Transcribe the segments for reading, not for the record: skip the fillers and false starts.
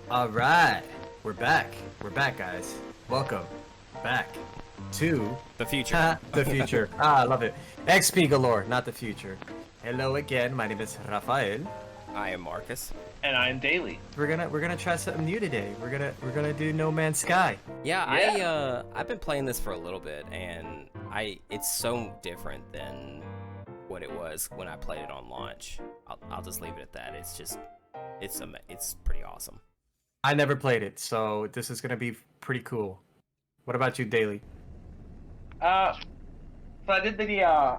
All right, we're back. We're back, guys. Welcome back to The future. the future. I love it. XP galore, not the future. Hello again. My name is Rafael. I am Marcus. And I'm Daily. We're gonna try something new today. We're gonna do No Man's Sky. Yeah, I've been playing this for a little bit, and it's so different than what it was when I played it on launch. I'll just leave it at that. It's pretty awesome. I never played it, so this is gonna be pretty cool. What about you, Daily? So I did the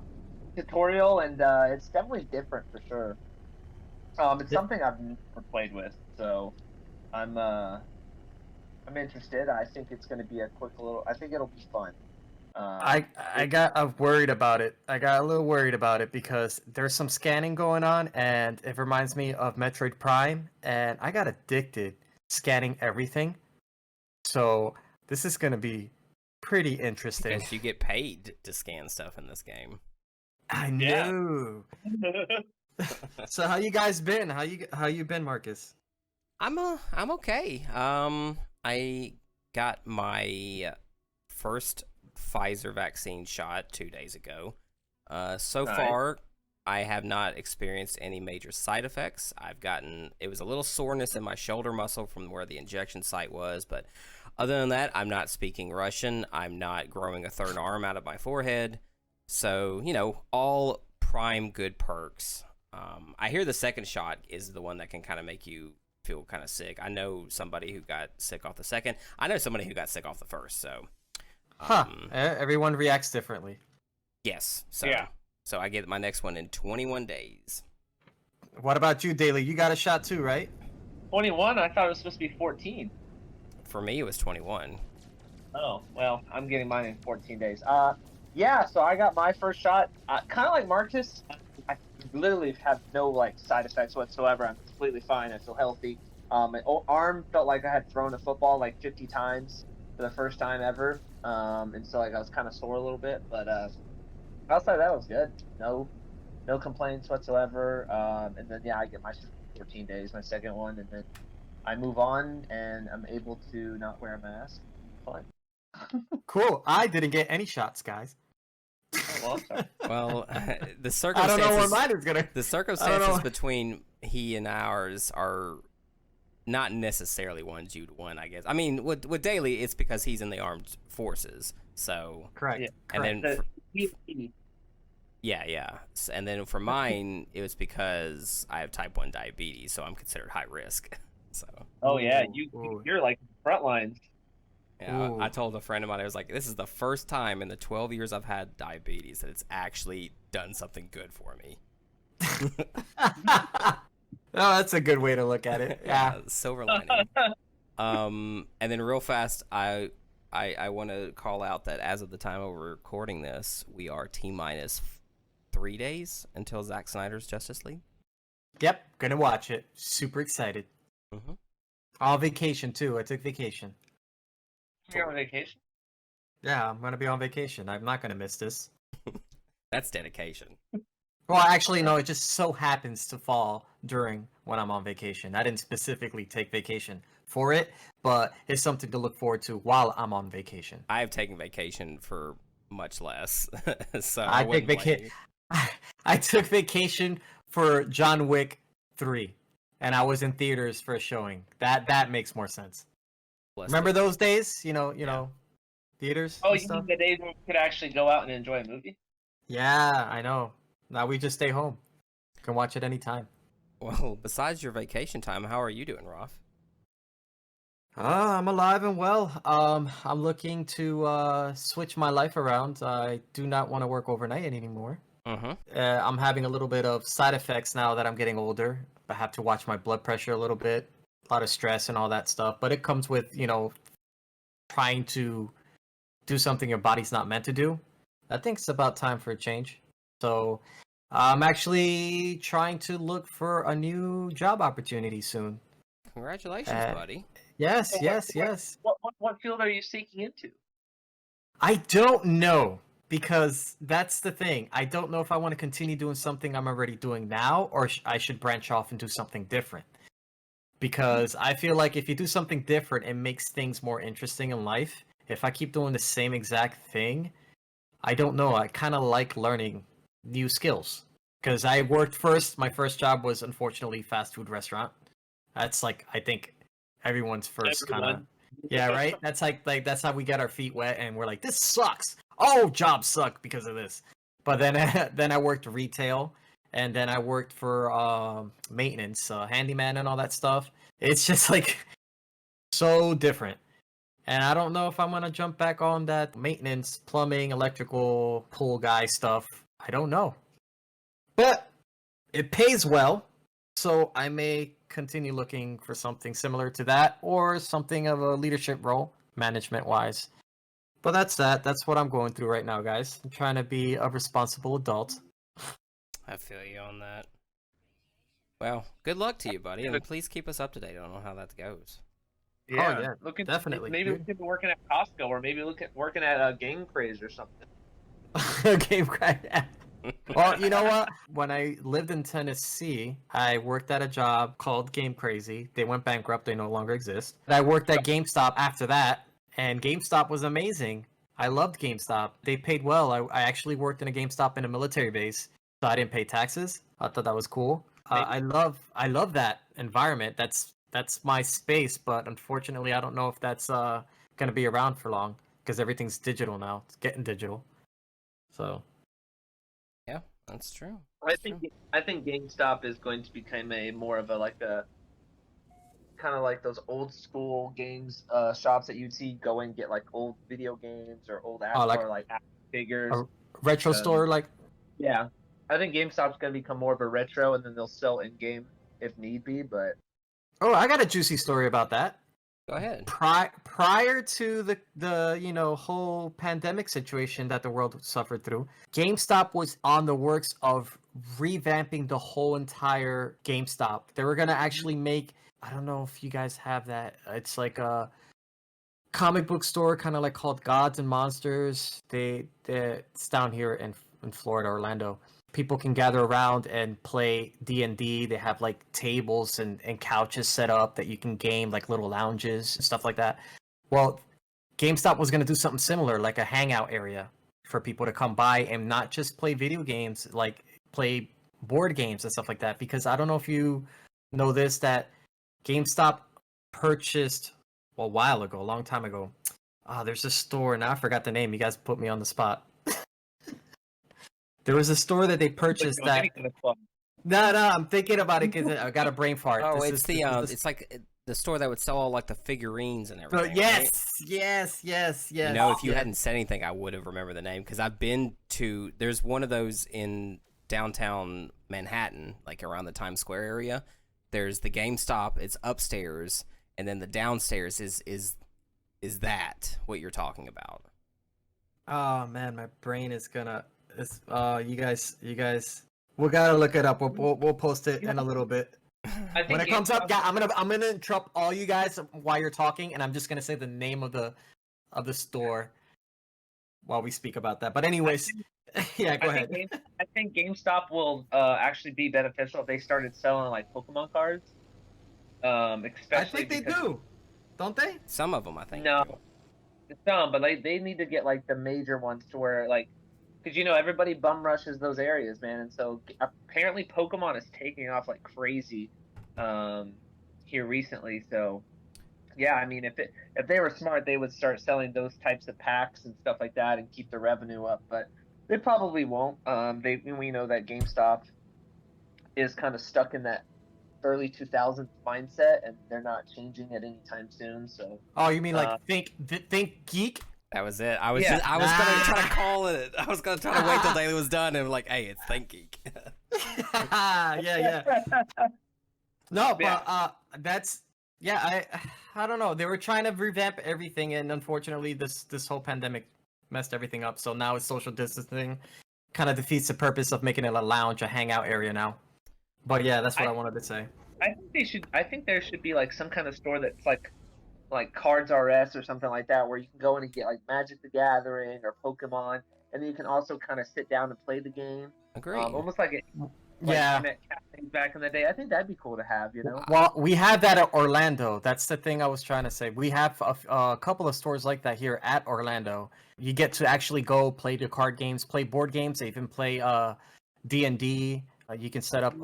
tutorial, and it's definitely different for sure. It's something I've never played with, so I'm interested. I think it's going to be a quick little. I think it'll be fun. I got worried about it. I got a little worried about it because there's some scanning going on, and it reminds me of Metroid Prime, and I got addicted scanning everything. So this is gonna be pretty interesting. Because you get paid to scan stuff in this game. I know. So how you guys been? How you been, Marcus? I'm okay. I got my first Pfizer vaccine shot 2 days ago. So far, I have not experienced any major side effects. It was a little soreness in my shoulder muscle from where the injection site was, but other than that, I'm not speaking Russian. I'm not growing a third arm out of my forehead. So, all prime good perks. I hear the second shot is the one that can kind of make you feel kind of sick. I know somebody who got sick off the second. I know somebody who got sick off the first, so... Everyone reacts differently. Yes. So I get my next one in 21 days. What about you, Daily? You got a shot too, right? 21. I thought it was supposed to be 14. For me, it was 21. Oh well, I'm getting mine in 14 days. So I got my first shot. Kind of like Marcus. I literally have no side effects whatsoever. I'm completely fine. I feel healthy. My arm felt like I had thrown a football 50 times for the first time ever. And so I was kind of sore a little bit, but outside of that, it was good. No complaints whatsoever. And then I get my 14 days, my second one, and then I move on, and I'm able to not wear a mask. Fine. Cool. I didn't get any shots, guys. Oh, well, Well, the circumstances. I don't know where mine is gonna. The circumstances between he and ours are not necessarily ones you'd want, I guess. I mean, with Daly, it's because he's in the armed forces, so. Correct. Yeah. And then. Yeah. And then for mine, it was because I have type 1 diabetes, so I'm considered high risk. So. Oh yeah, Ooh. you're like front lines. Yeah, Ooh. I told a friend of mine, I was like, this is the first time in the 12 years I've had diabetes that it's actually done something good for me. Oh, that's a good way to look at it. Yeah. Silver lining. And then real fast, I want to call out that as of the time of recording this, we are T-minus 3 days until Zack Snyder's Justice League. Yep, gonna watch it. Super excited. Mm-hmm. On vacation too. I took vacation. You're on vacation. Yeah, I'm gonna be on vacation. I'm not gonna miss this. That's dedication. Well, actually, no. It just so happens to fall during when I'm on vacation. I didn't specifically take vacation for it, but it's something to look forward to while I'm on vacation. I have taken vacation for much less, so I take wouldn't blame you. I took vacation for John Wick 3, and I was in theaters for a showing. That makes more sense. Bless Remember you. those days? You know, theaters. Oh, and you stuff? mean the days when we could actually go out and enjoy a movie? Yeah, I know. Now we just stay home. Can watch it anytime. Well, besides your vacation time, how are you doing, Roth? I'm alive and well. I'm looking to switch my life around. I do not want to work overnight anymore. Mm-hmm. I'm having a little bit of side effects now that I'm getting older. I have to watch my blood pressure a little bit, a lot of stress and all that stuff. But it comes with, trying to do something your body's not meant to do. I think it's about time for a change. So I'm actually trying to look for a new job opportunity soon. Congratulations, buddy. Yes, So yes. What field are you seeking into? I don't know, because that's the thing. I don't know if I want to continue doing something I'm already doing now, or I should branch off and do something different. because I feel like if you do something different, it makes things more interesting in life. If I keep doing the same exact thing, I don't know. I kind of like learning new skills because I worked first. My first job was unfortunately fast food restaurant. That's like I think everyone's first kind of. Everyone. Yeah, right. That's like that's how we get our feet wet, and we're like, this sucks. Oh, jobs suck because of this. But then then I worked retail, and then I worked for maintenance, handyman, and all that stuff. It's just like so different. And I don't know if I'm gonna jump back on that maintenance, plumbing, electrical, pool guy stuff. I don't know. But it pays well, so I may continue looking for something similar to that or something of a leadership role, management wise. But that's that. That's what I'm going through right now, guys. I'm trying to be a responsible adult. I feel you on that. Well, good luck to you, buddy, and please keep us up to date on how that goes. Yeah, yeah, look at, definitely, Maybe dude. we could be working at Costco, or maybe working at Game Craze or something. Game crash. Well, you know what? When I lived in Tennessee, I worked at a job called Game Crazy. They went bankrupt. They no longer exist. I worked at GameStop after that, and GameStop was amazing. I loved GameStop. They paid well. I actually worked in a GameStop in a military base, so I didn't pay taxes. I thought that was cool. I love that environment. That's my space, but unfortunately, I don't know if that's gonna be around for long because everything's digital now. It's getting digital. So. Yeah, that's true. I think GameStop is going to become a more of a kind of like those old school games shops that you'd see go and get like old video games or old or like action figures. A retro store, like. Yeah, I think GameStop's going to become more of a retro, and then they'll sell in game if need be. But Oh, I got a juicy story about that. Go ahead. Prior to the whole pandemic situation that the world suffered through, GameStop was on the works of revamping the whole entire GameStop. They were gonna actually make, I don't know if you guys have that. It's like a comic book store, kind of like called Gods and Monsters. It's down here in Florida, Orlando. People can gather around and play D&D. They have like tables and couches set up that you can game, like little lounges and stuff like that. Well, GameStop was going to do something similar, like a hangout area for people to come by and not just play video games, like play board games and stuff like that. Because I don't know if you know this, that GameStop purchased a while ago, a long time ago. There's a store, now I forgot the name. You guys put me on the spot. There was a store that they purchased that. No, I'm thinking about it because I got a brain fart. Oh, it's like the store that would sell all like the figurines and everything. Yes. You know, if you hadn't said anything, I would have remembered the name because I've been to. There's one of those in downtown Manhattan, like around the Times Square area. There's the GameStop. It's upstairs, and then the downstairs is that what you're talking about? Oh man, my brain is gonna. You guys, we gotta look it up. We'll post it in a little bit. When it comes up, yeah, I'm gonna interrupt all you guys while you're talking, and I'm just gonna say the name of the store while we speak about that. But anyways, yeah, go ahead. I think GameStop will actually be beneficial if they started selling like Pokemon cards. Especially I think they do, don't they? Some of them, I think. No, some, but like they need to get like the major ones to where like. Because everybody bum rushes those areas, man, and so apparently Pokemon is taking off like crazy here recently. So yeah, I mean, if they were smart, they would start selling those types of packs and stuff like that and keep the revenue up. But they probably won't. We know that GameStop is kind of stuck in that early 2000s mindset, and they're not changing it anytime soon. So oh, you mean like think geek? That was it. I was gonna try to call it. I was gonna try to wait till Daily was done and like, hey, it's Think Geek. yeah. No, but that's I don't know. They were trying to revamp everything, and unfortunately, this whole pandemic messed everything up. So now it's social distancing, kind of defeats the purpose of making it a lounge, a hangout area now. But yeah, that's what I wanted to say. I think there should be like some kind of store that's like Cards RS or something like that, where you can go in and get like Magic the Gathering or Pokemon, and then you can also kind of sit down and play the game. Agreed. Almost like Like Yeah. internet cafes back in the day. I think that'd be cool to have, you know? Well, we have that at Orlando. That's the thing I was trying to say. We have a couple of stores like that here at Orlando. You get to actually go play the card games, play board games. They even play D&D. You can set up.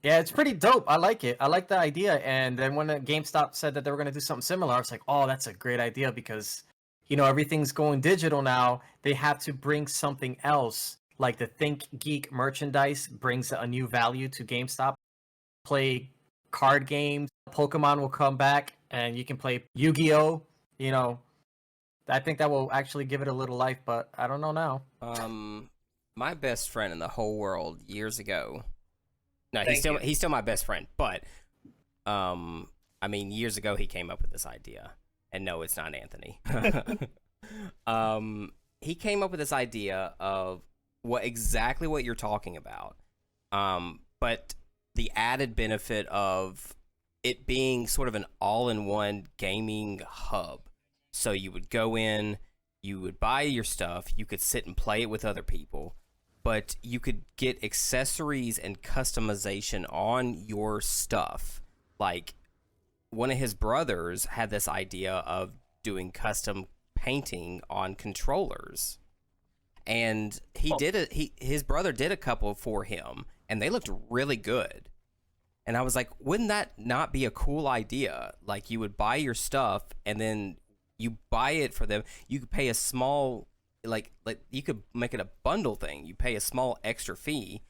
Yeah, it's pretty dope. I like it. I like the idea. And then when the GameStop said that they were going to do something similar, I was like, oh, that's a great idea because, everything's going digital now. They have to bring something else. Like the Think Geek merchandise brings a new value to GameStop. Play card games. Pokemon will come back and you can play Yu-Gi-Oh! I think that will actually give it a little life, but I don't know now. My best friend in the whole world years ago. No, Thank you. he's still my best friend, but I mean years ago he came up with this idea. And no, it's not Anthony. He came up with this idea of exactly what you're talking about. But the added benefit of it being sort of an all-in-one gaming hub. So you would go in, you would buy your stuff, you could sit and play it with other people, but you could get accessories and customization on your stuff. Like one of his brothers had this idea of doing custom painting on controllers. And his brother did a couple for him, and they looked really good. And I was like, wouldn't that not be a cool idea? Like you would buy your stuff and then you buy it for them. You could pay a small, like you could make it a bundle thing. You pay a small extra fee.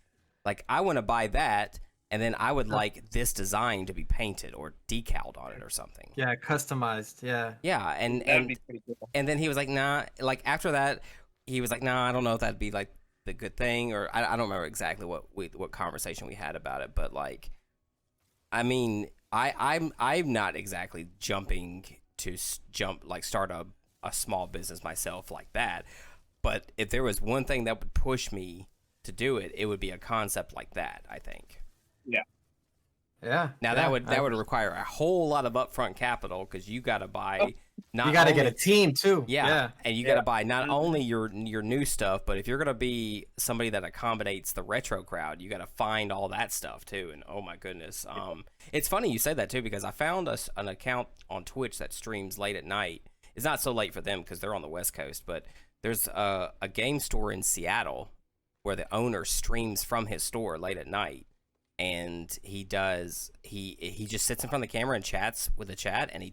Like I want to buy that, and then I would like this design to be painted or decaled on it or something. Yeah, customized. Yeah. Yeah, That'd be pretty cool. and then he was like, nah. Like after that, he was like, nah, I don't know if that'd be like the good thing, or I don't remember exactly what conversation we had about it, but like, I mean, I'm not exactly jumping to start a small business myself like that, but if there was one thing that would push me to do it, it would be a concept like that, I think. Yeah. Yeah. Now that would require a whole lot of upfront capital because you got to buy. You got to get a team too. Yeah, and you got to buy not only your new stuff, but if you're gonna be somebody that accommodates the retro crowd, you got to find all that stuff too. And oh my goodness, it's funny you said that too because I found an account on Twitch that streams late at night. It's not so late for them because they're on the West Coast, but there's a game store in Seattle where the owner streams from his store late at night. And he just sits in front of the camera and chats with the chat, and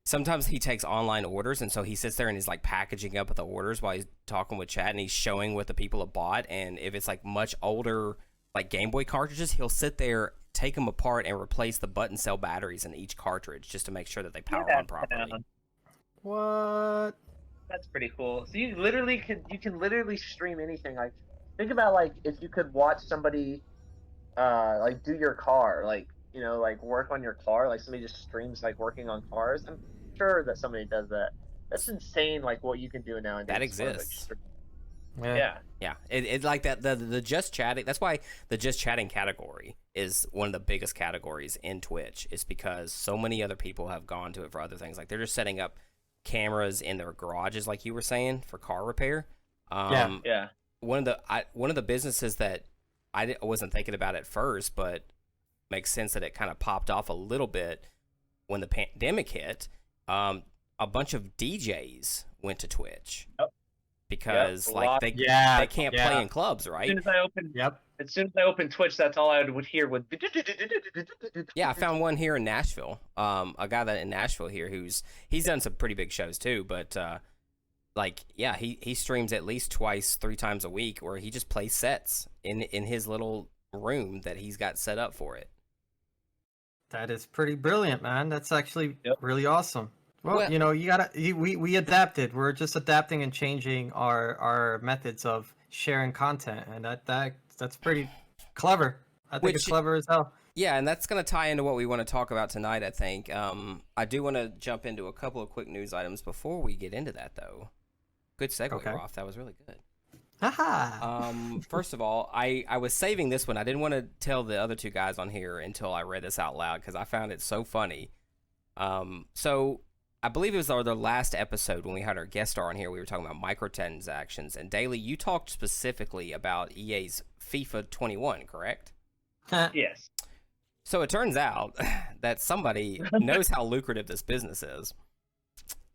sometimes he takes online orders, and so he sits there and he's like packaging up the orders while he's talking with chat, and he's showing what the people have bought. And if it's like much older, like Game Boy cartridges, he'll sit there, take them apart, and replace the button cell batteries in each cartridge just to make sure that they power on properly. What? That's pretty cool. So you can literally stream anything. Like think about like if you could watch somebody like do your car, like like work on your car, like somebody just streams like working on cars. I'm sure that somebody does that. That's insane, like what you can do now. That exists. Yeah. It's like that the just chatting. That's why the just chatting category is one of the biggest categories in Twitch. Is because so many other people have gone to it for other things. Like they're just setting up cameras in their garages, like you were saying, for car repair. Yeah. One of the businesses that I wasn't thinking about at first, but makes sense that it kind of popped off a little bit when the pandemic hit. A bunch of DJs went to Twitch because they can't play in clubs, right? As soon as I opened Twitch, that's all I would hear would. Yeah, I found one here in Nashville. A guy that in Nashville here he's done some pretty big shows too, but he streams at least 2-3 times a week where he just plays sets in his little room that he's got set up for it. That is pretty brilliant, man. That's actually really awesome. Well, we adapted. We're just adapting and changing our methods of sharing content, and that's pretty clever. I think it's clever as hell. Yeah, and that's going to tie into what we want to talk about tonight, I think. I do want to jump into a couple of quick news items before we get into that, though. Good segue, Roth. That was really good. Haha. First of all, I was saving this one. I didn't want to tell the other two guys on here until I read this out loud because I found it so funny. So I believe it was our last episode when we had our guest star on here. We were talking about microtransactions, and Daily, you talked specifically about EA's FIFA 21, correct? Yes. So it turns out that somebody knows how lucrative this business is,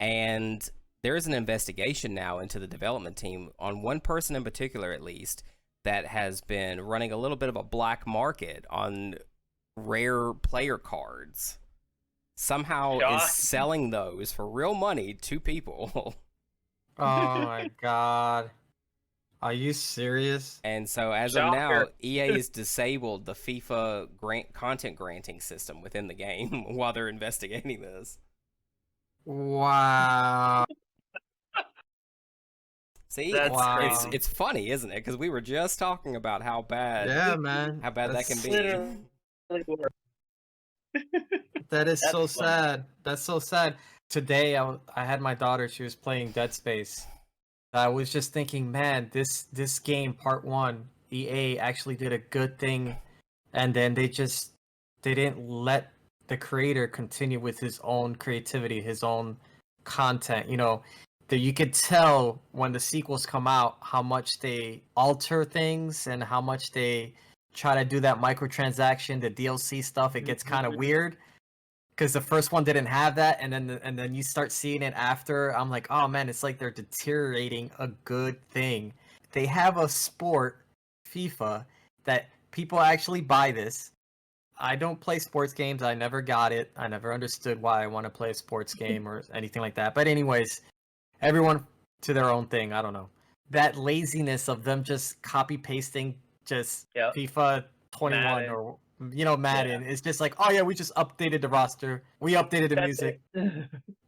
and there is an investigation now into the development team on one person in particular, at least, that has been running a little bit of a black market on rare player cards. Somehow is selling those for real money to people. Oh my god. Are you serious? And so as of now, EA has disabled the FIFA content granting system within the game while they're investigating this. Wow. See, That's it's funny, isn't it? Because we were just talking about how bad, man. how bad that can be. That is so funny. sad. That's so sad. Today, I had my daughter. She was playing Dead Space. I was just thinking, man, this game, part 1, EA actually did a good thing, and then they didn't let the creator continue with his own creativity, his own content. You know, that you could tell when the sequels come out how much they alter things and how much they try to do that microtransaction, the DLC stuff. It gets kind of weird because the first one didn't have that, and then you start seeing it after. I'm like, oh man, it's like they're deteriorating a good thing. They have a sport, FIFA, that people actually buy this. I don't play sports games. I never got it. I never understood why I want to play a sports game or anything like that. But anyways, everyone to their own thing. I don't know. That laziness of them just copy pasting just FIFA 21 Madden. or Madden. It's just like, oh yeah, we just updated the roster. We updated the music.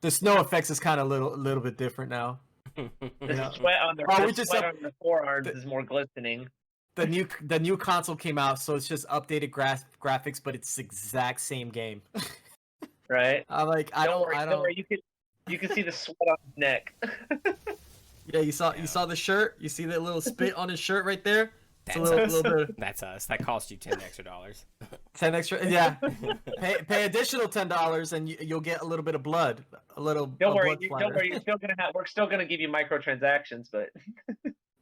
The snow effects is kind of a little bit different now. The sweat on their forearms is more glistening. The new console came out, so it's just updated graphics, but it's the exact same game. Right. I'm like, I don't. You can see the sweat on his neck. Yeah, you saw the shirt. You see that little spit on his shirt right there. That's us. That's us. That cost you $10 extra. 10 extra, yeah. Pay additional $10, and you'll get a little bit of blood. Don't worry. We're still gonna give you microtransactions, but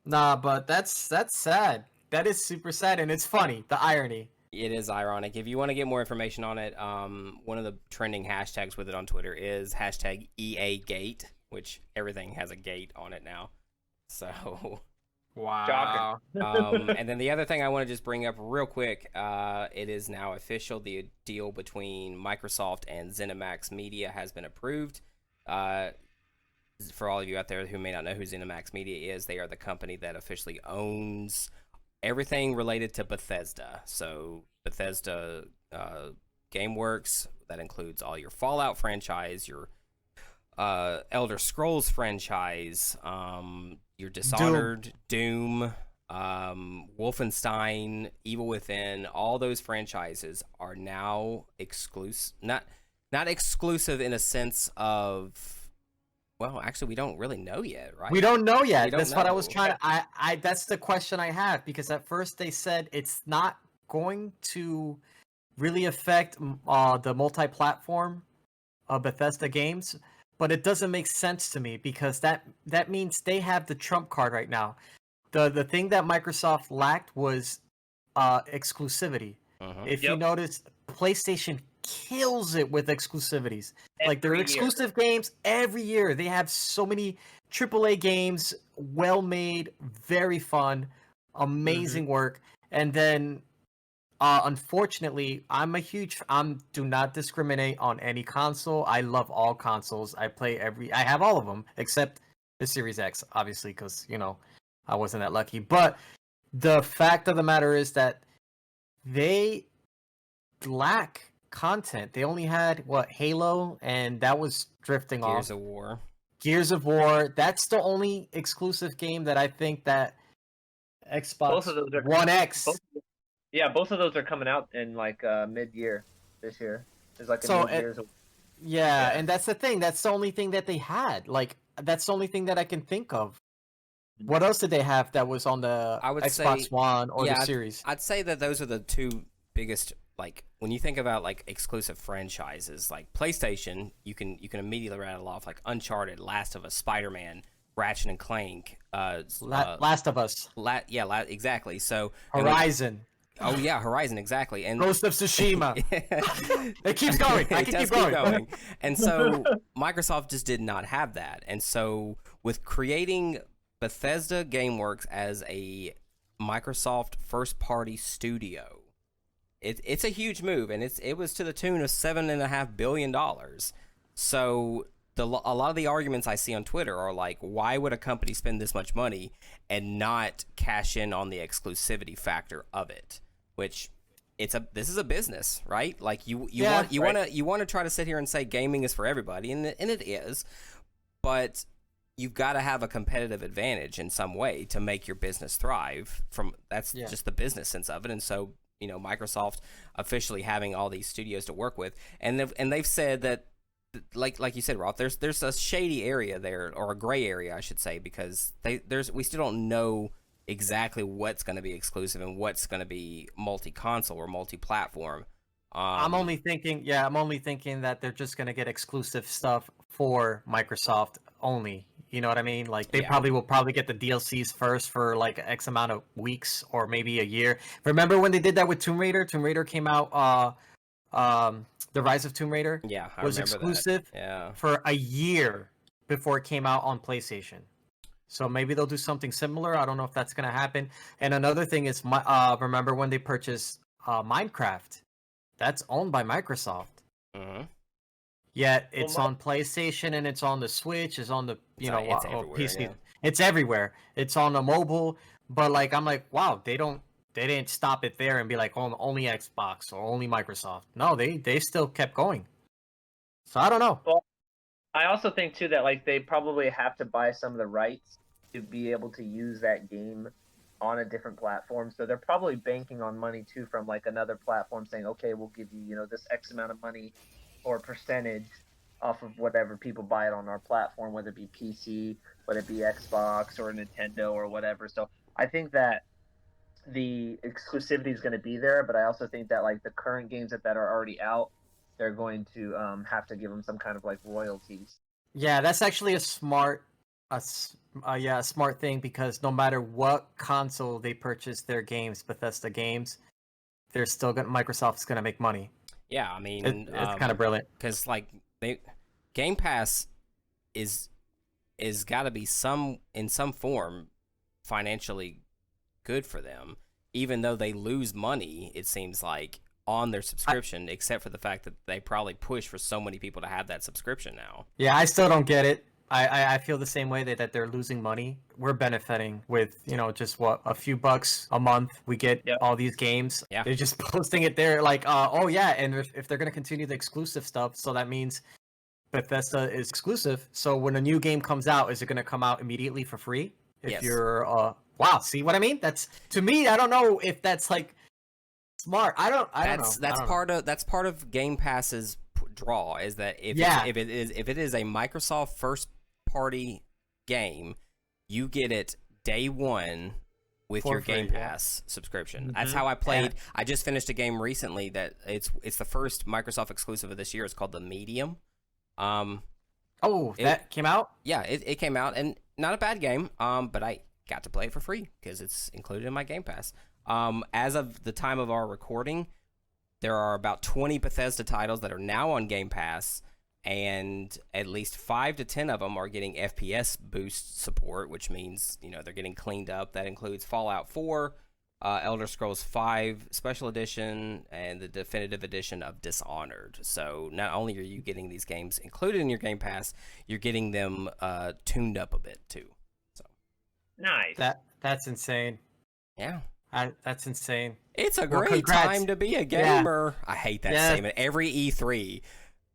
nah. But that's sad. That is super sad, and it's funny. The irony. It is ironic. If you want to get more information on it, one of the trending hashtags with it on Twitter is hashtag EAGate, which everything has a gate on it now. So. Wow. And then the other thing I want to just bring up real quick, it is now official. The deal between Microsoft and ZeniMax Media has been approved. For all of you out there who may not know who ZeniMax Media is, they are the company that officially owns everything related to Bethesda. So Bethesda GameWorks, that includes all your Fallout franchise, your Elder Scrolls franchise, your Dishonored, Doom, Wolfenstein, Evil Within. All those franchises are now exclusive. Not exclusive in a sense of. Well, actually, we don't really know yet, right? We don't know yet. That's what I was trying to. I that's the question I have, because at first they said it's not going to really affect the multi-platform Bethesda games, but it doesn't make sense to me, because that means they have the trump card right now. The thing that Microsoft lacked was exclusivity. If you notice, PlayStation kills it with exclusivities. Like, their exclusive games every year. They have so many AAA games, well made, very fun, amazing work. And then unfortunately, do not discriminate on any console. I love all consoles. I have all of them except the Series X, obviously, because I wasn't that lucky. But the fact of the matter is that they lack content. They only had Halo, and that was drifting off. Gears of War. That's the only exclusive game that I think that Xbox One X. Both of those are coming out in like mid-year this year. There's like and that's the thing. That's the only thing that they had. Like, that's the only thing that I can think of. What else did they have that was on the Xbox One or the Series? I'd say that those are the two biggest like when you think about like exclusive franchises, like PlayStation, you can immediately rattle off like Uncharted, Last of Us, Spider-Man, Ratchet and Clank, Last of Us, exactly. So Horizon. Oh yeah, Horizon, exactly. And Ghost of Tsushima. It keeps going. I can keep going. And so Microsoft just did not have that. And so with creating Bethesda GameWorks as a Microsoft first-party studio, it's a huge move, and it was to the tune of $7.5 billion. So a lot of the arguments I see on Twitter are like, why would a company spend this much money and not cash in on the exclusivity factor of it? Which this is a business, right? Like you want to try to sit here and say gaming is for everybody, and it is, but you've got to have a competitive advantage in some way to make your business thrive. Just the business sense of it. And so, Microsoft officially having all these studios to work with, and they've said that, like you said, Roth, there's a shady area there, or a gray area, I should say, because we still don't know exactly what's going to be exclusive and what's going to be multi-console or multi-platform. I'm only thinking that they're just going to get exclusive stuff for Microsoft only. You know what I mean? Like they will probably get the DLCs first for like X amount of weeks or maybe a year. Remember when they did that with Tomb Raider? Tomb Raider came out, the Rise of Tomb Raider was exclusive for a year before it came out on PlayStation. So maybe they'll do something similar. I don't know if that's going to happen. And another thing is, remember when they purchased Minecraft? That's owned by Microsoft. Mm-hmm. Yet it's on PlayStation and it's on the Switch. It's on the PC. Yeah. It's everywhere. It's on the mobile. But like I'm like, wow, they didn't stop it there and be like, oh, only Xbox or only Microsoft. No, they still kept going. So I don't know. Well, I also think too that like they probably have to buy some of the rights to be able to use that game on a different platform. So they're probably banking on money too from like another platform saying, okay, we'll give you, this X amount of money or percentage off of whatever people buy it on our platform, whether it be PC, whether it be Xbox or Nintendo or whatever. So I think that the exclusivity is going to be there, but I also think that like the current games that are already out, they're going to have to give them some kind of like royalties. Yeah, that's actually a smart thing, because no matter what console they purchase their games, Bethesda games, Microsoft's gonna make money. Yeah, I mean, it's kind of brilliant, because like Game Pass is got to be in some form financially good for them, even though they lose money. It seems like on their subscription, except for the fact that they probably push for so many people to have that subscription now. Yeah, I still don't get it. I feel the same way that they're losing money. We're benefiting with, just a few bucks a month. We get all these games. Yeah. They're just posting it there like, oh yeah, and if they're going to continue the exclusive stuff, so that means Bethesda is exclusive. So when a new game comes out, is it going to come out immediately for free? If you're wow, see what I mean? That's, to me, I don't know if that's like smart. I don't know. That's part of Game Pass's draw, is that if it is a Microsoft first party game, you get it day one with your Game Pass subscription. That's how I played. I just finished a game recently that it's the first Microsoft exclusive of this year. It's called The Medium. That came out? Yeah, it came out, and not a bad game. But I got to play it for free because it's included in my Game Pass. As of the time of our recording, there are about 20 Bethesda titles that are now on Game Pass, and at least 5 to 10 of them are getting FPS boost support, which means they're getting cleaned up. That includes Fallout 4, Elder Scrolls 5 Special Edition, and the definitive edition of Dishonored. So not only are you getting these games included in your Game Pass, you're getting them tuned up a bit too. So nice. That's insane. Yeah. That's insane. It's a great time to be a gamer. Yeah. I hate that statement. Every E3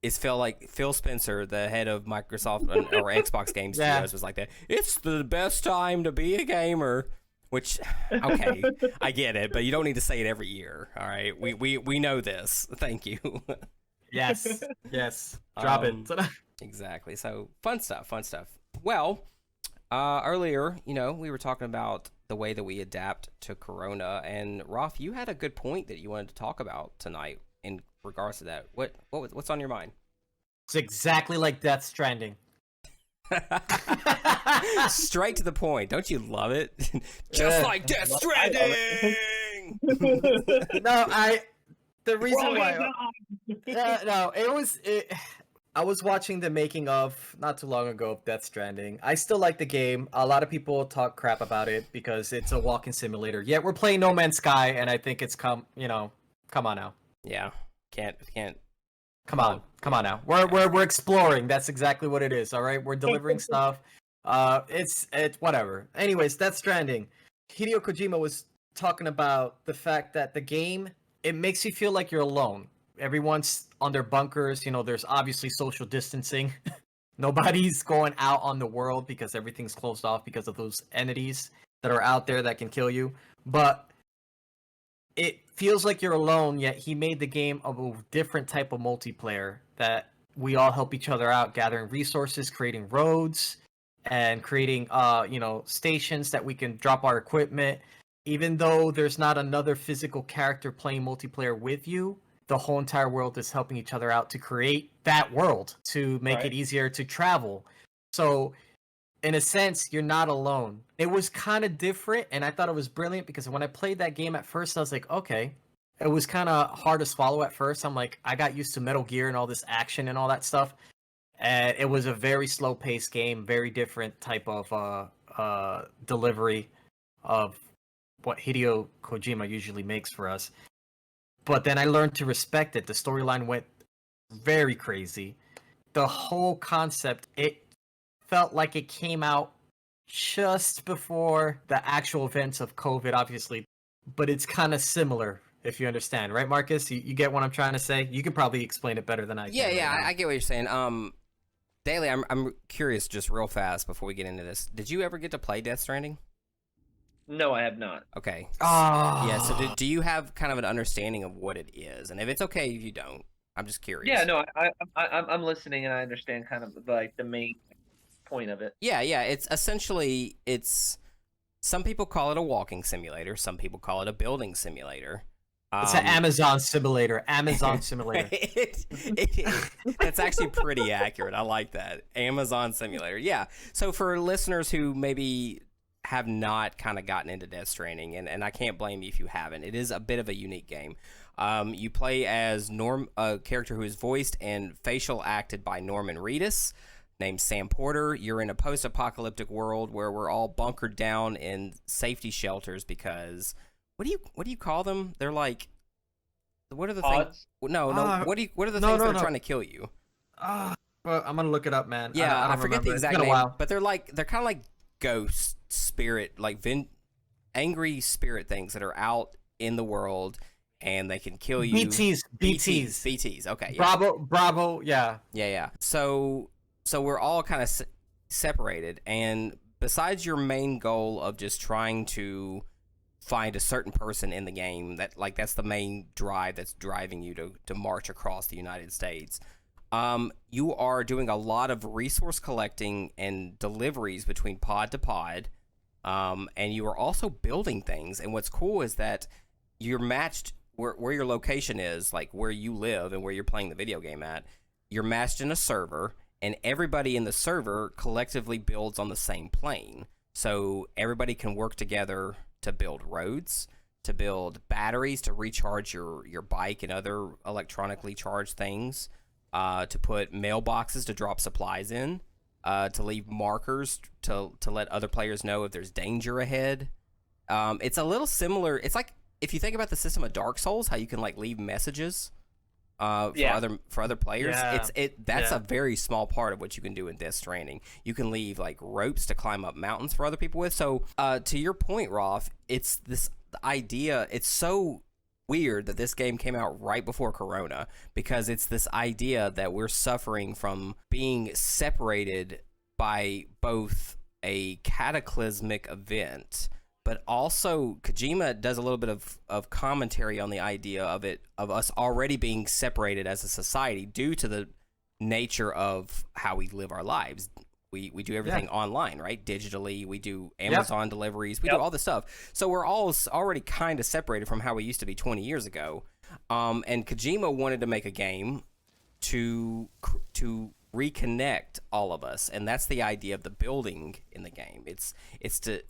is Phil Spencer, the head of Microsoft or Xbox Game Studios, was like that. It's the best time to be a gamer. Which, okay, I get it, but you don't need to say it every year. All right, we know this. Thank you. Yes. Drop it. Exactly. So fun stuff. Well, earlier, we were talking about the way that we adapt to Corona. And Rolf, you had a good point that you wanted to talk about tonight in regards to that. What's on your mind? It's exactly like Death Stranding. Straight to the point. Don't you love it? Just like Death Stranding. The reason why. No, I was watching the making of not too long ago of Death Stranding. I still like the game. A lot of people talk crap about it because it's a walking simulator. Yet we're playing No Man's Sky, and I think it's come on now. Yeah, can't. Come on now. We're exploring. That's exactly what it is. All right, we're delivering stuff. It's whatever. Anyways, Death Stranding. Hideo Kojima was talking about the fact that the game, it makes you feel like you're alone. Everyone's on their bunkers. There's obviously social distancing. Nobody's going out on the world because everything's closed off because of those entities that are out there that can kill you. But it feels like you're alone, yet he made the game of a different type of multiplayer that we all help each other out, gathering resources, creating roads, and creating stations that we can drop our equipment. Even though there's not another physical character playing multiplayer with you, the whole entire world is helping each other out to create that world, to make it easier to travel. So in a sense, you're not alone. It was kind of different, and I thought it was brilliant because when I played that game at first, I was like, okay. It was kind of hard to swallow at first. I'm like, I got used to Metal Gear and all this action and all that stuff. And it was a very slow-paced game, very different type of delivery of what Hideo Kojima usually makes for us. But then I learned to respect it. The storyline went very crazy. The whole concept, it felt like it came out just before the actual events of COVID, obviously. But it's kind of similar, if you understand. Right, Marcus? You get what I'm trying to say? You could probably explain it better than I can. Yeah, I get what you're saying. Daily, I'm curious just real fast before we get into this. Did you ever get to play Death Stranding? No, I have not. Okay. Yeah, so do you have kind of an understanding of what it is? And if it's okay if you don't, I'm just curious. Yeah, no, I'm listening and I understand kind of like the main point of it. Yeah, it's essentially, some people call it a walking simulator, some people call it a building simulator. It's an Amazon simulator. That's actually pretty accurate. I like that. Amazon simulator. Yeah. So for listeners who maybe have not kind of gotten into Death Stranding, and I can't blame you if you haven't, it is a bit of a unique game. You play as a character who is voiced and facial acted by Norman Reedus, named Sam Porter. You're in a post-apocalyptic world where we're all bunkered down in safety shelters because... What do you call them? They're like, what are the things? No. What are the things that are trying to kill you? Well, I'm gonna look it up, man. Yeah, I forget the exact name. But they're kind of like ghost spirit, like angry spirit things that are out in the world and they can kill you. BTs. Okay. Yeah. Bravo. Yeah. So we're all kind of separated, and besides your main goal of just trying to find a certain person in the game, that's the main drive that's driving you to march across the United States. You are doing a lot of resource collecting and deliveries between pod to pod, and you are also building things. And what's cool is that you're matched where your location is, like where you live and where you're playing the video game at. You're matched in a server, and everybody in the server collectively builds on the same plane. So everybody can work together to build roads, to build batteries to recharge your bike and other electronically charged things, to put mailboxes to drop supplies in, to leave markers to let other players know if there's danger ahead. It's a little similar. It's like if you think about the system of Dark Souls, how you can like leave messages for other players. That's a very small part of what you can do in Death Stranding. You can leave like ropes to climb up mountains for other people with. So to your point, Rolf, it's this idea. It's so weird that this game came out right before Corona, because it's this idea that we're suffering from being separated by both a cataclysmic event, but also Kojima does a little bit of commentary on the idea of us already being separated as a society due to the nature of how we live our lives. We do everything online, right? Digitally, we do Amazon deliveries, we do all this stuff. So we're all already kind of separated from how we used to be 20 years ago. And Kojima wanted to make a game to reconnect all of us, and that's the idea of the building in the game.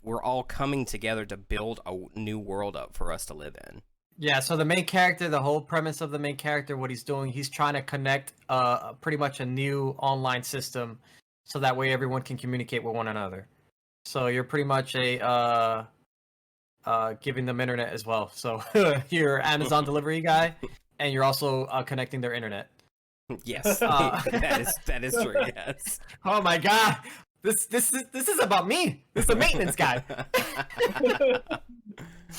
We're all coming together to build a new world up for us to live in. Yeah, so the main character, the whole premise of the main character, what he's doing, he's trying to connect pretty much a new online system so that way everyone can communicate with one another. So you're pretty much a giving them internet as well. So you're Amazon delivery guy, and you're also connecting their internet. Yes, that is true. Yes. Oh my god, this is about me. This is a maintenance guy.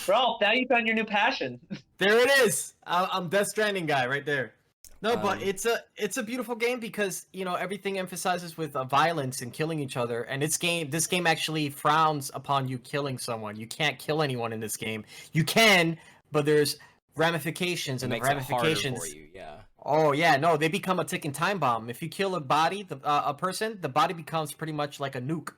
Bro, now you found your new passion. There it is. I'm Death Stranding guy right there. No, but it's a beautiful game because everything emphasizes with violence and killing each other, and this game actually frowns upon you killing someone. You can't kill anyone in this game. You can, but there's ramifications, and the ramifications. For you, yeah. Oh yeah, no, they become a ticking time bomb. If you kill a person, the body becomes pretty much like a nuke,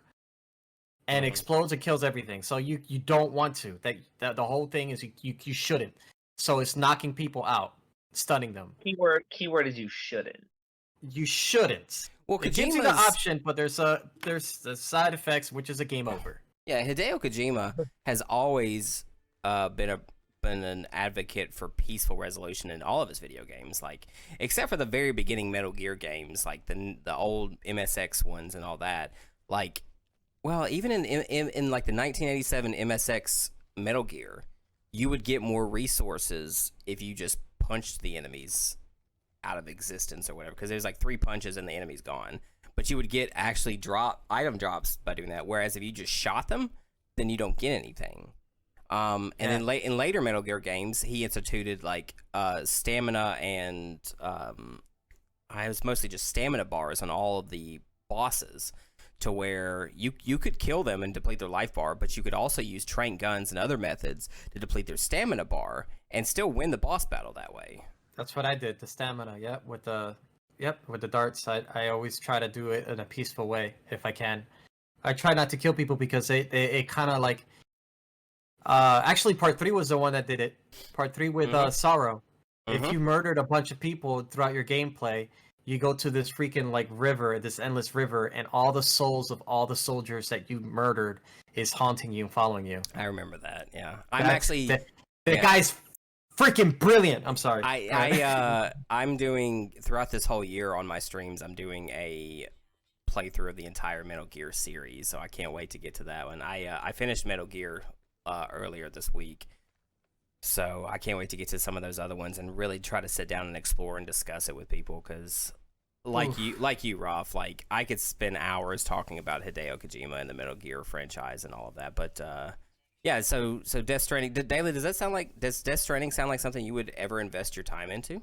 and explodes and kills everything. So you don't want to. That the whole thing is you shouldn't. So it's knocking people out, stunning them. Keyword is you shouldn't. You shouldn't. Well, it gives you the option, but there's the side effects, which is a game over. Yeah, Hideo Kojima has always been an advocate for peaceful resolution in all of his video games, like except for the very beginning Metal Gear games, like the old MSX ones and all that. Like, well, even in like the 1987 MSX Metal Gear, you would get more resources if you just punched the enemies out of existence or whatever, because there's like 3 punches and the enemy's gone. But you would get actually item drops by doing that, whereas if you just shot them, then you don't get anything. And then in later Metal Gear games, he instituted like stamina and I was mostly just stamina bars on all of the bosses, to where you could kill them and deplete their life bar, but you could also use trank guns and other methods to deplete their stamina bar and still win the boss battle that way. That's what I did. The stamina, with the darts. I always try to do it in a peaceful way if I can. I try not to kill people because it kind of like. Actually, part 3 was the one that did it. Part 3 with Sorrow. If you murdered a bunch of people throughout your gameplay, you go to this freaking like river, this endless river, and all the souls of all the soldiers that you murdered is haunting you and following you. I remember that. Yeah, the guy's freaking brilliant. I'm sorry. I'm doing throughout this whole year on my streams. I'm doing a playthrough of the entire Metal Gear series, so I can't wait to get to that one. I finished Metal Gear earlier this week, so I can't wait to get to some of those other ones and really try to sit down and explore and discuss it with people, because like you Ralph, like I could spend hours talking about Hideo Kojima and the Metal Gear franchise and all of that. But yeah, so Death Stranding, Daily, does Death Stranding sound like something you would ever invest your time into?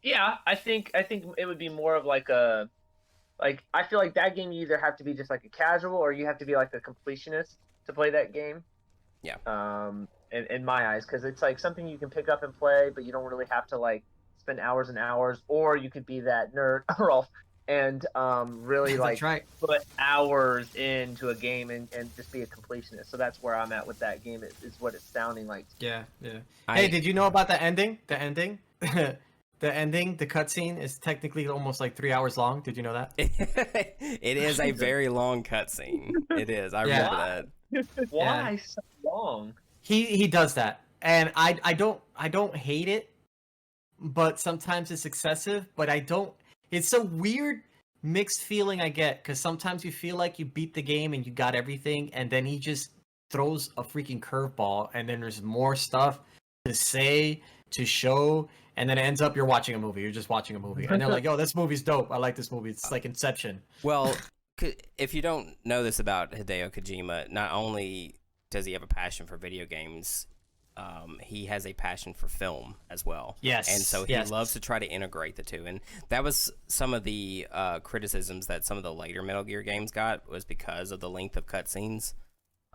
Yeah, I think it would be more of like I feel like that game you either have to be just like a casual or you have to be like a completionist to play that game. Yeah. In my eyes, because it's like something you can pick up and play, but you don't really have to like spend hours and hours. Or you could be that nerd, Rolf, and really like put hours into a game and just be a completionist. So that's where I'm at with that game. Is what it's sounding like. Yeah. Hey, did you know about the ending? The ending. The ending, the cutscene, is technically almost like 3 hours long. Did you know that? It is a very long cutscene. It is. I remember that. Why so long? He does that, and I don't hate it, but sometimes it's excessive. But I don't. It's a weird mixed feeling I get, because sometimes you feel like you beat the game and you got everything, and then he just throws a freaking curveball, and then there's more stuff to say, to show. And then it ends up you're watching a movie. You're just watching a movie. And they're like, yo, this movie's dope. I like this movie. It's like Inception. Well, if you don't know this about Hideo Kojima, not only does he have a passion for video games, he has a passion for film as well. Yes. And so he loves to try to integrate the two. And that was some of the criticisms that some of the later Metal Gear games got, was because of the length of cutscenes.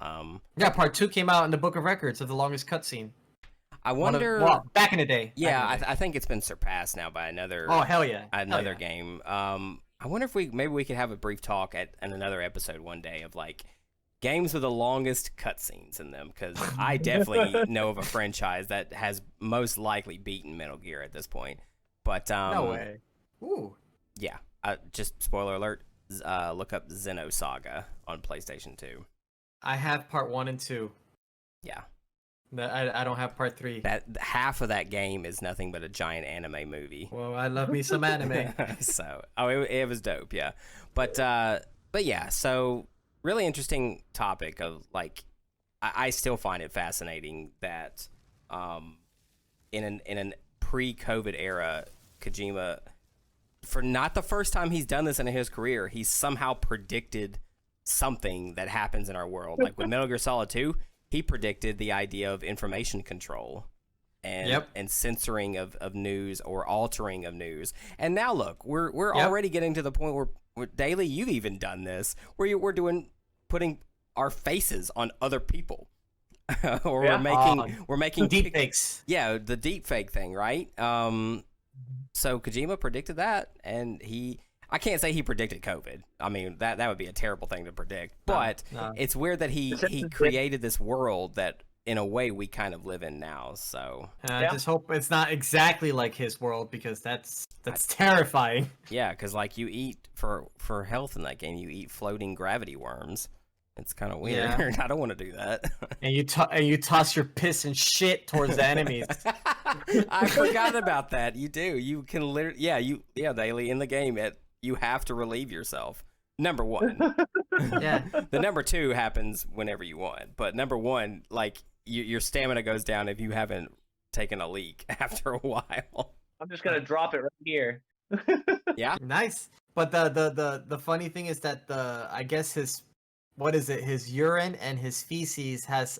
Yeah, part 2 came out in the Book of Records of the longest cutscene. I wonder. Back in the day. Yeah, I think it's been surpassed now by another. Oh hell yeah! Another game. I wonder if maybe we could have a brief talk in another episode one day of like games with the longest cutscenes in them, because I definitely know of a franchise that has most likely beaten Metal Gear at this point. But No way. Ooh. yeah, just spoiler alert. Look up Xenosaga on PlayStation 2. I have part 1 and 2. Yeah. I don't have part 3. That half of that game is nothing but a giant anime movie. Well, I love me some anime. So, it was dope, yeah. But yeah, so really interesting topic of like, I still find it fascinating that, in an pre-COVID era, Kojima, for not the first time he's done this in his career, he's somehow predicted something that happens in our world. Like with Metal Gear Solid 2, he predicted the idea of information control and censoring of news or altering of news. And now look, we're already getting to the point where Daily, you've even done this, where we're putting our faces on other people. Or we're making deep fakes. Yeah, the deep fake thing, right? So Kojima predicted that, and I can't say he predicted COVID. I mean, that would be a terrible thing to predict. But it's weird that he created this world that, in a way, we kind of live in now. So I just hope it's not exactly like his world, because that's terrifying. Yeah, because like you eat for health in that game, you eat floating gravity worms. It's kind of weird. Yeah. I don't want to do that. And you toss your piss and shit towards the enemies. I forgot about that. You do. You can literally, Daily, in the game, you have to relieve yourself. Number 1. Yeah. The number 2 happens whenever you want, but number 1, like your stamina goes down if you haven't taken a leak after a while. I'm just gonna drop it right here. Yeah. Nice. But the funny thing is that I guess his urine and his feces has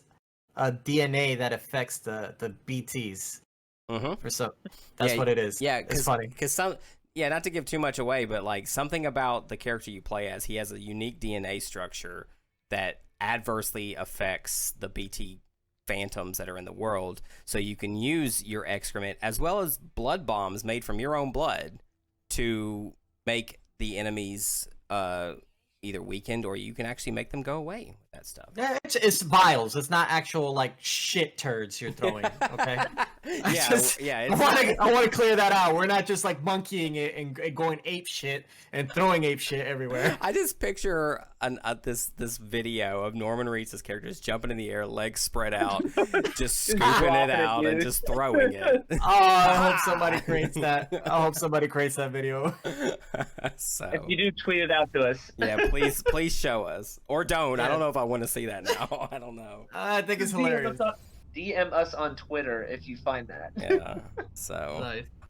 a DNA that affects the BTs. Mm-hmm. For some, that's what it is. Yeah, it's funny because not to give too much away, but like something about the character you play as, he has a unique DNA structure that adversely affects the BT phantoms that are in the world. So you can use your excrement as well as blood bombs made from your own blood to make the enemies either weakened, or you can actually make them go away with that stuff. Yeah, it's vials. It's not actual like shit turds you're throwing. Okay. I want to clear that out. We're not just like monkeying it and going ape shit and throwing ape shit everywhere. I just picture this video of Norman Reedus' characters jumping in the air, legs spread out, just scooping it out and just throwing it. Oh, I hope somebody creates that. I hope somebody creates that video. So if you do, tweet it out to us. Yeah, please show us, or don't. Yeah. I don't know if I want to see that now. I don't know. I think it's hilarious. DM us on Twitter if you find that. Yeah. So,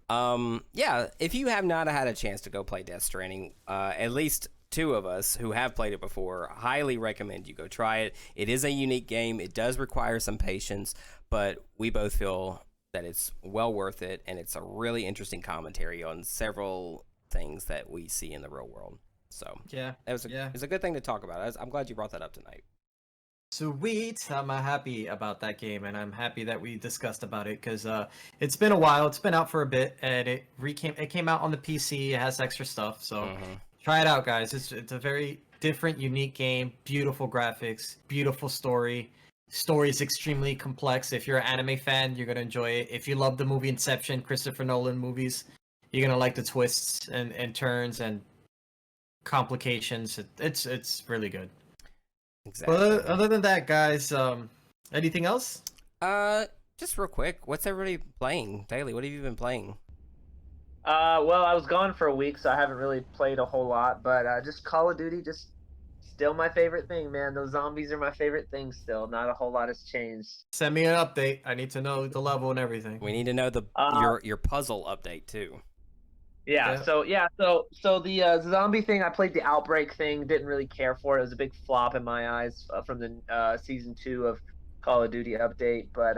nice. Yeah. If you have not had a chance to go play Death Stranding, at least 2 of us who have played it before highly recommend you go try it. It is a unique game. It does require some patience, but we both feel that it's well worth it, and it's a really interesting commentary on several things that we see in the real world. So yeah, it was a good thing to talk about. I'm glad you brought that up tonight. Sweet. I'm happy about that game, and I'm happy that we discussed about it, because it's been a while. It's been out for a bit, and it came out on the PC. It has extra stuff, so try it out, guys. It's a very different, unique game. Beautiful graphics, beautiful story. Story is extremely complex. If you're an anime fan, you're gonna enjoy it. If you love the movie Inception, Christopher Nolan movies, you're gonna like the twists and turns and complications. It's really good. Exactly. But other than that, guys, anything else? Just real quick, what's everybody playing daily? What have you been playing? Well, I was gone for a week, so I haven't really played a whole lot, but just Call of Duty, just still my favorite thing, man. Those zombies are my favorite thing still. Not a whole lot has changed. Send me an update. I need to know the level and everything. We need to know your puzzle update too. Yeah. So the zombie thing, I played the Outbreak thing, didn't really care for it. It was a big flop in my eyes from the season 2 of Call of Duty update. But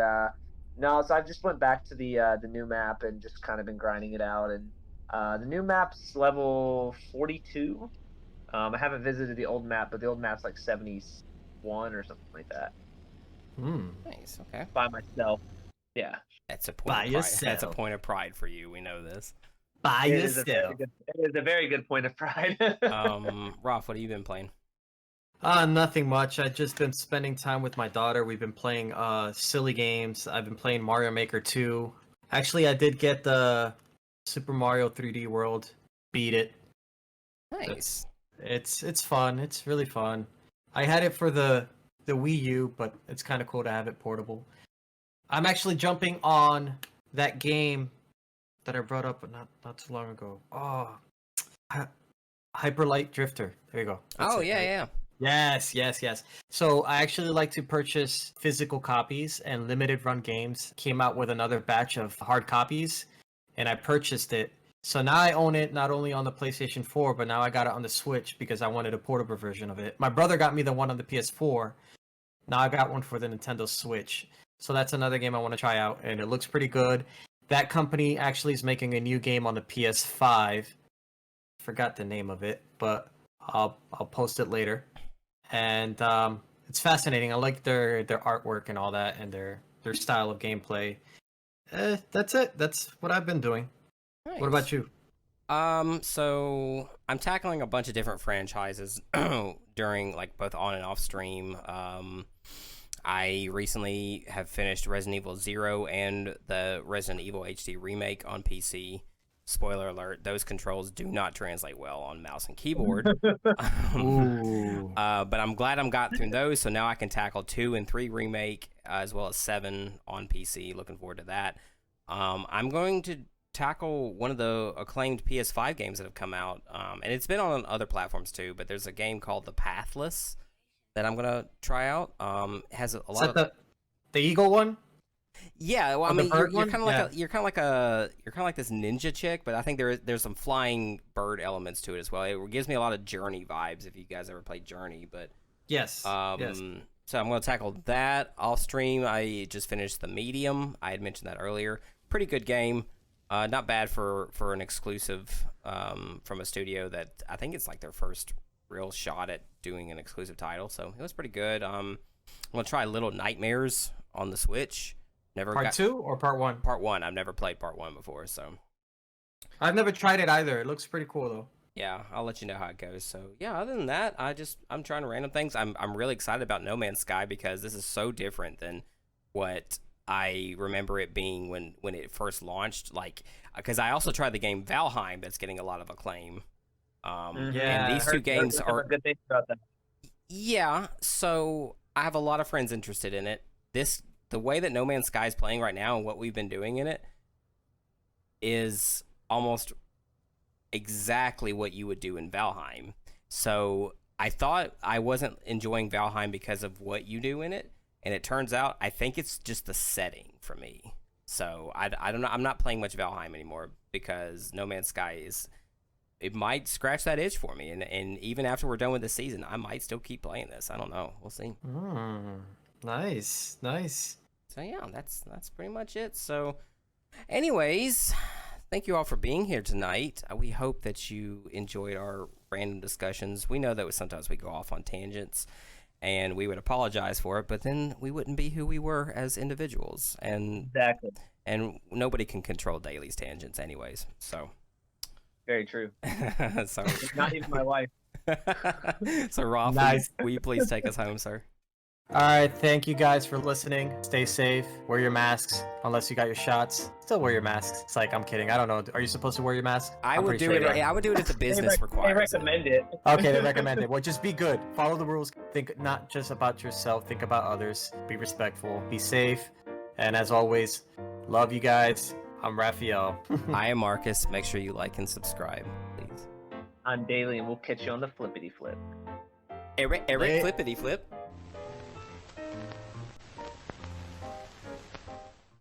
no, so I just went back to the new map and just kind of been grinding it out. And the new map's level 42. I haven't visited the old map, but the old map's like 71 or something like that. Nice. Okay. By myself. Yeah. That's a point By of pride. yourself. That's a point of pride for you. We know this. By It is yourself. a very good point of pride. Rolf, what have you been playing? Nothing much. I've just been spending time with my daughter. We've been playing silly games. I've been playing Mario Maker 2. Actually, I did get the Super Mario 3D World. Beat it. Nice. It's fun. It's really fun. I had it for the Wii U, but it's kind of cool to have it portable. I'm actually jumping on that game that I brought up not too long ago. Oh, Hyper Light Drifter. There you go. That's Oh it, yeah, right? yeah. Yes. So I actually like to purchase physical copies, and Limited Run Games came out with another batch of hard copies, and I purchased it. So now I own it not only on the PlayStation 4, but now I got it on the Switch because I wanted a portable version of it. My brother got me the one on the PS4. Now I got one for the Nintendo Switch. So that's another game I want to try out, and it looks pretty good. That company actually is making a new game on the PS5. Forgot the name of it, but I'll post it later. And it's fascinating. I like their artwork and all that, and their style of gameplay. That's it. That's what I've been doing. Nice. What about you? So I'm tackling a bunch of different franchises during like both on and off stream. I recently have finished Resident Evil 0 and the Resident Evil HD remake on PC. Spoiler alert, those controls do not translate well on mouse and keyboard. Ooh. But I'm glad I'm got through those, so now I can tackle 2 and 3 remake, as well as 7 on PC. Looking forward to that. I'm going to tackle one of the acclaimed PS5 games that have come out, and it's been on other platforms too, but there's a game called The Pathless that I'm going to try out. It has a lot of... the Eagle one? Yeah, well, I Oh, the mean, bird you're one? kind of like you're kind of like this ninja chick, but I think there's some flying bird elements to it as well. It gives me a lot of Journey vibes if you guys ever played Journey, but Yes. Yes. so I'm going to tackle that off stream. I just finished The Medium. I had mentioned that earlier. Pretty good game. Not bad for an exclusive from a studio that I think it's like their first real shot at doing an exclusive title, so it was pretty good. I'm going to try Little Nightmares on the Switch. Part 2 or part 1? Part 1. I've never played part 1 before, so I've never tried it either. It looks pretty cool though. yeah, I'll let you know how it goes. So yeah, other than that, I'm trying random things. I'm really excited about No Man's Sky because this is so different than what I remember it being when it first launched. Like, because I also tried the game Valheim that's getting a lot of acclaim. Yeah, and these two games are good things about that. Yeah, so I have a lot of friends interested in it. The way that No Man's Sky is playing right now and what we've been doing in it is almost exactly what you would do in Valheim. So I thought I wasn't enjoying Valheim because of what you do in it, and it turns out I think it's just the setting for me. So I don't know. I'm not playing much Valheim anymore because No Man's Sky it might scratch that itch for me, and even after we're done with the season, I might still keep playing this. I don't know. We'll see. Nice. So yeah, that's pretty much it. So anyways, thank you all for being here tonight. We hope that you enjoyed our random discussions. We know that sometimes we go off on tangents, and we would apologize for it, but then we wouldn't be who we were as individuals. And Exactly. And nobody can control Daly's tangents anyways. So Very true. so Not even my wife. so Rolf, Nice. will you please take us home, sir? All right, thank you guys for listening. Stay safe. Wear your masks unless you got your shots. Still wear your masks. It's like, I'm kidding. I don't know. Are you supposed to wear your mask? I I'm would pretty do sure it. you are. I would do it if the business They requires it. recommend it. Okay, they recommend it. Well, just be good. Follow the rules. Think not just about yourself. Think about others. Be respectful. Be safe. And as always, love you guys. I'm Rafael. I am Marcus. Make sure you like and subscribe, please. I'm Daily, and we'll catch you on the flippity flip. Eric Hey. Flippity Flip.